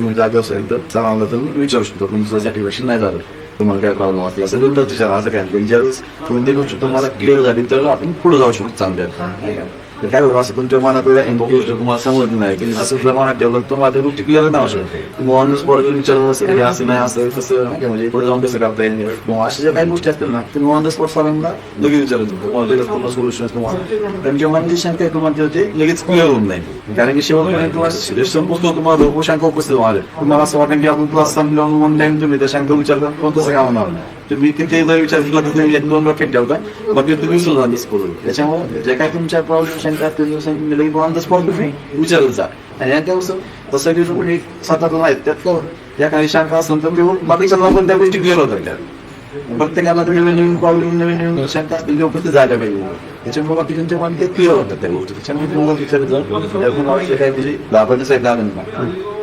तुम्ही जागे असेल तर चांगला तर विचारू शकतो तुमचं सॅटिस्फॅक्शन नाही झालं तुम्हाला काय प्रॉब्लेम असला असेल तर तुझ्या असं काय ज्यावेळेस कोणती गोष्ट तुम्हाला क्लिअर झाली तर आपण पुढे जाऊ शकतो चांगल्या तर काय बरोबर असं तुमच्या मनात गोष्ट तुम्हाला समजत नाही की असं जर मनात ठेवलं तुम्हाला त्या गोष्टी क्लिअर नाही असू तुम्ही ऑन द स्पॉट विचारत असेल की असं नाही असं तसं म्हणजे पुढे जाऊन कसं करता येईल किंवा अशा ज्या काही गोष्टी असतील ना तुम्ही ऑन द स्पॉट सरांना लगेच विचारत तुम्हाला सोल्युशन तुम्हाला त्यांच्या मनाची शंका आहे तुम्हाला ते लगेच क्लिअर होऊन नाही कारण की शेवटपर्यंत तुम्हाला संपुष्ट तुम्हाला शंका उपस्थित व्हाल तुम्हाला असं वाटेल की आपण क्लास संपल्यावर ऑनलाईन तुम्ही त्या शंका विचारता कोणतंच काम होणार नाही तुम्ही तिथे जर विचार केला तर तुम्ही 1-2 रॉकेट ठेवता मग तुम्ही सुद्धा करून त्याच्यामुळे जे काही तुमच्या प्रॉब्लेम शंका असतील ऑन द स्पॉट तुम्ही विचारत जा आणि याच्यावर तसं की तुम्ही स्वतःतून आहेत त्यात या काही शंका असेल तर बाकीच्या पण त्या गोष्टी क्लिअर होतात त्या प्रत्येकाला नवीन प्रॉब्लेम नवीन शंका असतील उपस्थित झाल्या पाहिजे त्याच्यामुळे बाकी तुमच्या पण ते क्लिअर होतात त्या गोष्टी त्याच्यामुळे तुम्हाला विचारत जा काही दाखवायचं आहे